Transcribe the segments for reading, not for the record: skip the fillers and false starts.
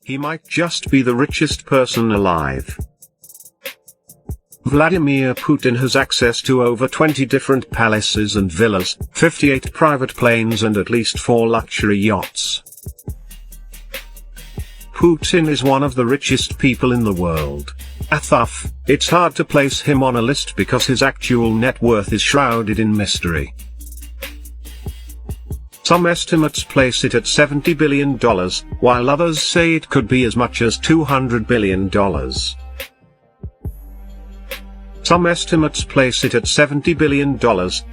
He might just be the richest person alive. Vladimir Putin has access to over 20 different palaces and villas, 58 private planes and at least 4 luxury yachts. Putin is one of the richest people in the world. Thus, it's hard to place him on a list because his actual net worth is shrouded in mystery. Some estimates place it at $70 billion, while others say it could be as much as $200 billion. Some estimates place it at $70 billion,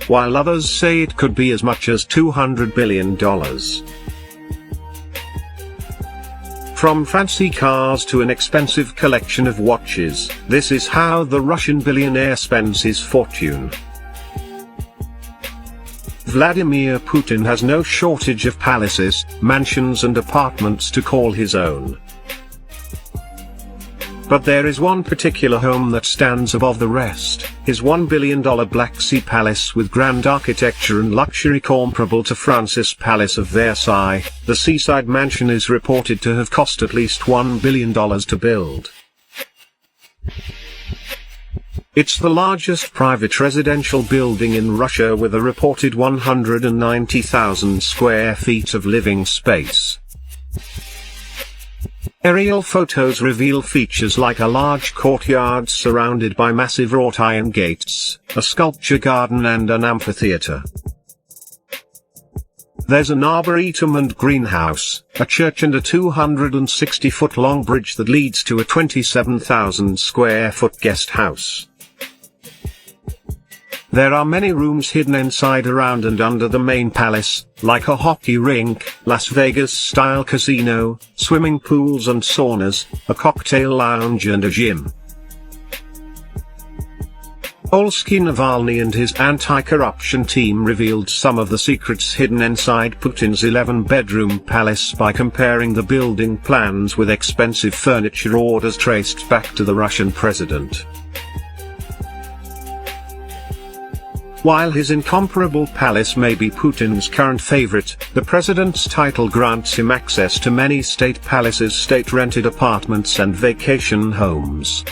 while others say it could be as much as $200 billion. From fancy cars to an expensive collection of watches, this is how the Russian billionaire spends his fortune. Vladimir Putin has no shortage of palaces, mansions and apartments to call his own. But there is one particular home that stands above the rest, his $1 billion Black Sea Palace with grand architecture and luxury comparable to France's Palace of Versailles. The seaside mansion is reported to have cost at least $1 billion to build. It's the largest private residential building in Russia with a reported 190,000 square feet of living space. Aerial photos reveal features like a large courtyard surrounded by massive wrought iron gates, a sculpture garden and an amphitheater. There's an arboretum and greenhouse, a church and a 260-foot-long bridge that leads to a 27,000-square-foot guest house. There are many rooms hidden inside, around and under the main palace, like a hockey rink, Las Vegas-style casino, swimming pools and saunas, a cocktail lounge and a gym. Olsky Navalny and his anti-corruption team revealed some of the secrets hidden inside Putin's 11-bedroom palace by comparing the building plans with expensive furniture orders traced back to the Russian president. While his incomparable palace may be Putin's current favorite, the president's title grants him access to many state palaces, state-rented apartments and vacation homes.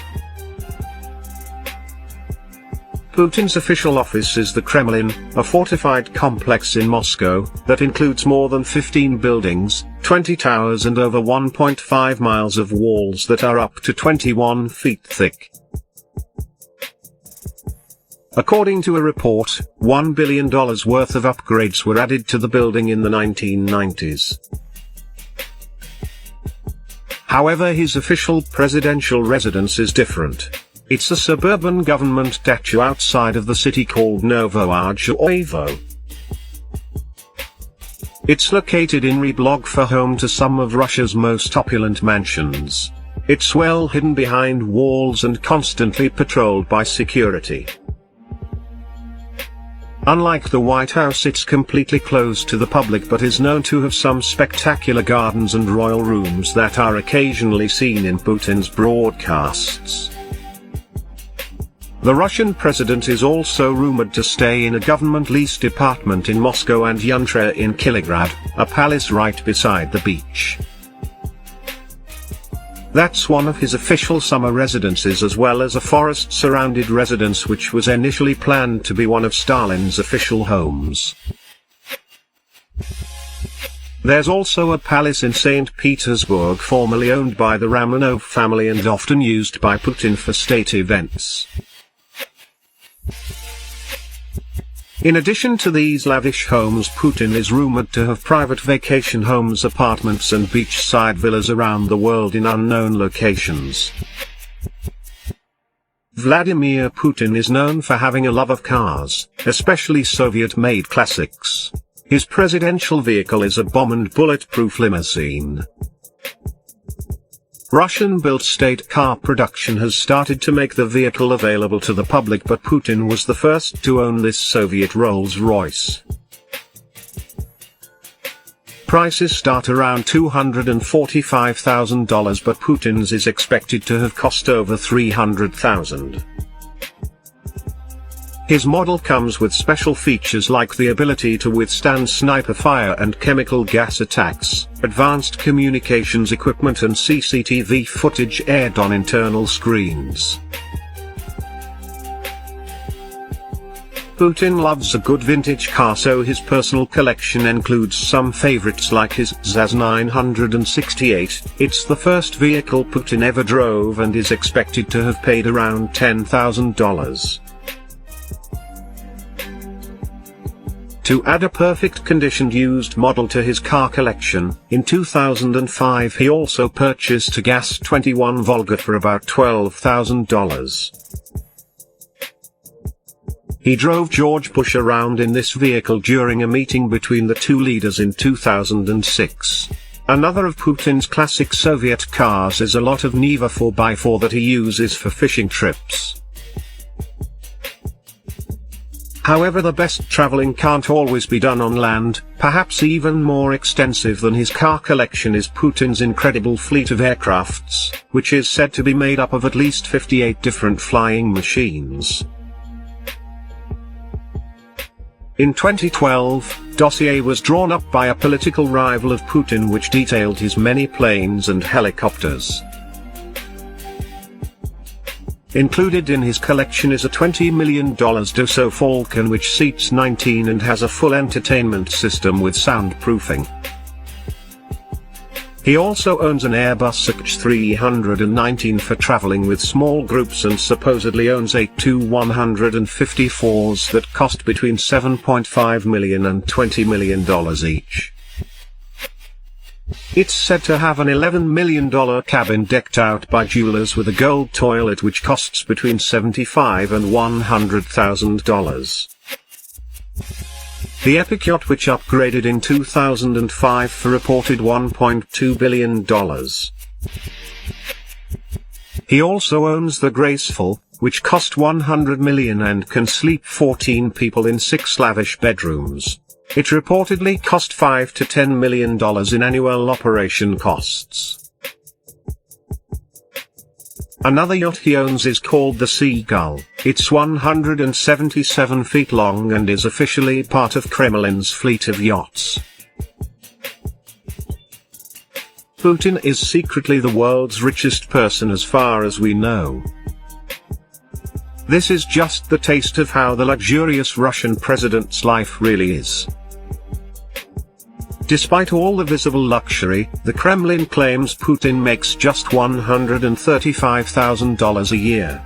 Putin's official office is the Kremlin, a fortified complex in Moscow, that includes more than 15 buildings, 20 towers and over 1.5 miles of walls that are up to 21 feet thick. According to a report, $1 billion worth of upgrades were added to the building in the 1990s. However, his official presidential residence is different. It's a suburban government statue outside of the city called Novo-Archaevo. It's located in Ryablogva, home to some of Russia's most opulent mansions. It's well hidden behind walls and constantly patrolled by security. Unlike the White House, it's completely closed to the public but is known to have some spectacular gardens and royal rooms that are occasionally seen in Putin's broadcasts. The Russian president is also rumored to stay in a government-leased apartment in Moscow and Yuntra in Kilegrad, a palace right beside the beach. That's one of his official summer residences, as well as a forest-surrounded residence which was initially planned to be one of Stalin's official homes. There's also a palace in St. Petersburg, formerly owned by the Romanov family and often used by Putin for state events. In addition to these lavish homes, Putin is rumored to have private vacation homes, apartments and beachside villas around the world in unknown locations. Vladimir Putin is known for having a love of cars, especially Soviet-made classics. His presidential vehicle is a bomb and bulletproof limousine. Russian-built state car production has started to make the vehicle available to the public, but Putin was the first to own this Soviet Rolls-Royce. Prices start around $245,000, but Putin's is expected to have cost over $300,000. His model comes with special features like the ability to withstand sniper fire and chemical gas attacks, advanced communications equipment and CCTV footage aired on internal screens. Putin loves a good vintage car, so his personal collection includes some favorites like his ZAZ 968. It's the first vehicle Putin ever drove and is expected to have paid around $10,000. To add a perfect conditioned used model to his car collection, in 2005 he also purchased a Gas 21 Volga for about $12,000. He drove George Bush around in this vehicle during a meeting between the two leaders in 2006. Another of Putin's classic Soviet cars is a lot of Niva 4x4 that he uses for fishing trips. However, the best traveling can't always be done on land. Perhaps even more extensive than his car collection is Putin's incredible fleet of aircrafts, which is said to be made up of at least 58 different flying machines. In 2012, dossier was drawn up by a political rival of Putin which detailed his many planes and helicopters. Included in his collection is a $20 million Dassault Falcon which seats 19 and has a full entertainment system with soundproofing. He also owns an Airbus AH319 for traveling with small groups and supposedly owns 8 Tu-154s that cost between $7.5 million and $20 million each. It's said to have an $11 million cabin decked out by jewelers with a gold toilet which costs between $75,000 and $100,000. The epic yacht which upgraded in 2005 for reported $1.2 billion. He also owns the Graceful, which cost $100 million and can sleep 14 people in 6 lavish bedrooms. It reportedly cost $5 to $10 million in annual operation costs. Another yacht he owns is called the Seagull. It's 177 feet long and is officially part of Kremlin's fleet of yachts. Putin is secretly the world's richest person as far as we know. This is just the taste of how the luxurious Russian president's life really is. Despite all the visible luxury, the Kremlin claims Putin makes just $135,000 a year.